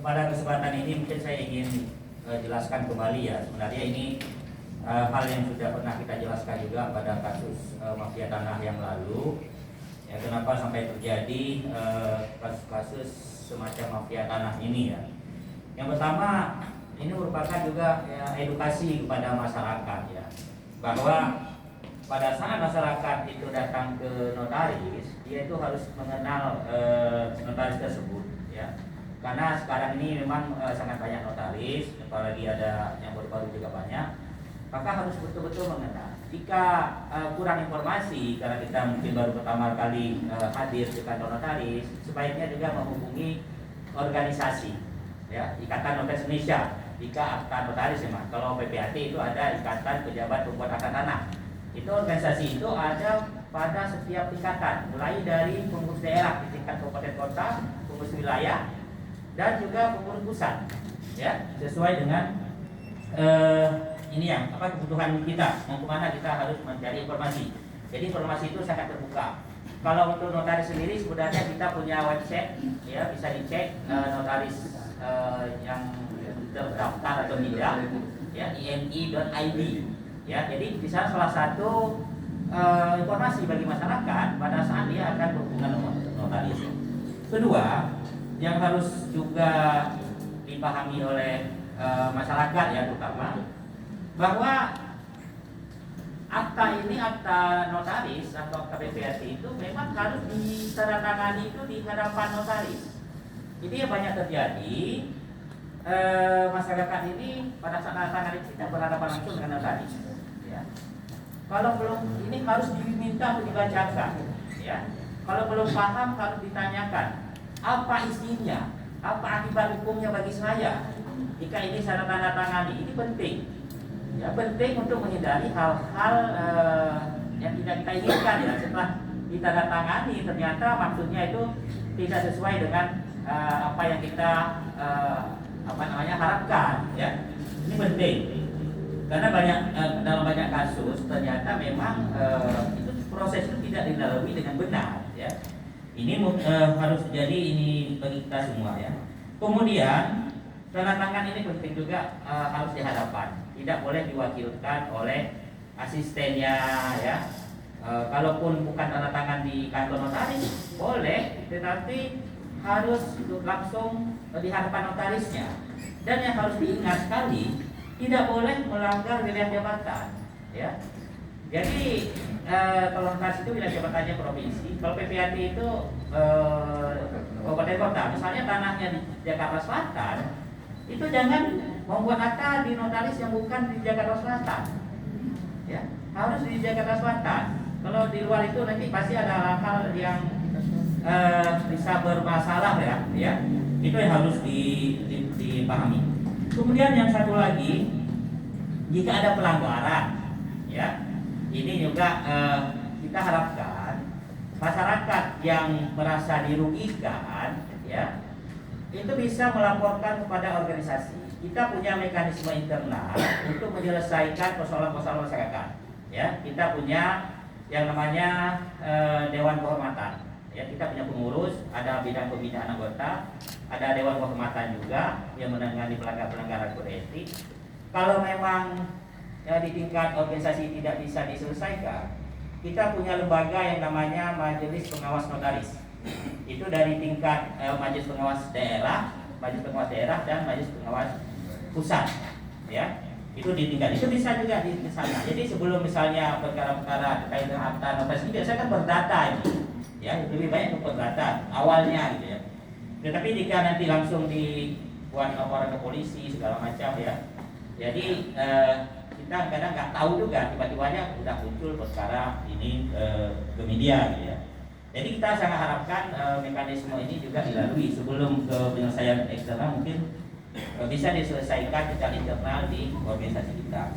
Pada kesempatan ini mungkin saya ingin jelaskan kembali ya, sebenarnya ini hal yang sudah pernah kita jelaskan juga pada kasus mafia tanah yang lalu ya, kenapa sampai terjadi kasus-kasus semacam mafia tanah ini ya. Yang pertama, ini merupakan juga ya, edukasi kepada masyarakat ya, bahwa pada saat masyarakat itu datang ke notaris, dia itu harus mengenal notaris tersebut ya. Karena sekarang ini memang sangat banyak notaris, apalagi ada yang baru-baru juga banyak, maka harus betul-betul mengenal. Jika kurang informasi, karena kita mungkin baru pertama kali hadir di kantor notaris, sebaiknya juga menghubungi organisasi ya, Ikatan Notaris Indonesia, Akta Notaris memang. Kalau PPAT itu ada Ikatan Pejabat Pembuat Akta Tanah. Itu organisasi itu ada pada setiap tingkatan, mulai dari pengurus daerah di tingkat kabupaten kota, pengurus wilayah, dan juga pengurus pusat, ya, sesuai dengan ini yang kebutuhan kita, mau kemana kita harus mencari informasi. Jadi informasi itu sangat terbuka. Kalau untuk notaris sendiri sebenarnya kita punya website, ya, bisa dicek notaris yang terdaftar atau tidak, ya, imi.id. Ya, jadi di sana salah satu informasi bagi masyarakat pada saat dia akan berhubungan dengan notaris. Kedua, yang harus juga dipahami oleh masyarakat ya, terutama bahwa akta notaris atau akta PPAT itu memang harus ditandatangani itu di hadapan notaris. Jadi yang banyak terjadi masyarakat ini pada saat tangan itu tidak berhadapan langsung dengan notaris. Ya. Kalau belum, ini harus diminta untuk dibacakan. Ya. Kalau belum paham harus ditanyakan apa isinya, apa akibat hukumnya bagi saya. Jika ini saya tanda tangani, ini penting. Ya, penting untuk menghindari hal-hal yang tidak kita inginkan ya. Setelah ditandatangani ternyata maksudnya itu tidak sesuai dengan apa yang kita harapkan ya. Ini penting karena dalam banyak kasus ternyata memang itu proses itu tidak dilalui dengan benar ya. Ini harus jadi ini bagi kita semua ya. Kemudian tanda tangan ini penting juga harus dihadapan, tidak boleh diwakilkan oleh asistennya ya. Kalaupun bukan tanda tangan di kantor notaris boleh, tetapi harus langsung di hadapan notarisnya. Dan yang harus diingat sekali, tidak boleh melanggar wilayah jabatan ya. Jadi kalau notaris itu wilayah jabatannya provinsi, kalau PPAT itu kabupaten kota. Misalnya tanahnya di Jakarta Selatan, itu jangan membuat akta di notaris yang bukan di Jakarta Selatan ya, harus di Jakarta Selatan. Kalau di luar itu nanti pasti ada hal-hal yang bisa bermasalah ya. Itu yang harus dipahami. Kemudian yang satu lagi, jika ada pelanggaran ya, ini juga kita harapkan masyarakat yang merasa dirugikan ya, itu bisa melaporkan kepada organisasi. Kita punya mekanisme internal untuk menyelesaikan persoalan-persoalan masyarakat ya. Kita punya yang namanya Dewan Kehormatan ya. Kita punya pengurus, ada bidang pembinaan anggota, ada Dewan Kehormatan juga yang menangani pelanggaran kode etik. Kalau memang di tingkat organisasi tidak bisa diselesaikan, kita punya lembaga yang namanya Majelis Pengawas Notaris. Itu dari tingkat Majelis Pengawas Daerah dan Majelis Pengawas Pusat ya. Itu di tingkat itu bisa juga di sana. Jadi sebelum misalnya perkara-perkara terkait dengan akta notaris ini biasanya kan berdata ini ya, lebih banyak untuk berdata awalnya gitu ya. Tetapi jika nanti langsung dibuat laporan ke polisi segala macam ya, jadi kita kadang nggak tahu juga, tiba-tibanya udah muncul perkara ini ke media gitu ya. Jadi kita sangat harapkan mekanisme ini juga dilalui sebelum ke penyelesaian eksternal, mungkin bisa diselesaikan secara internal di organisasi kita.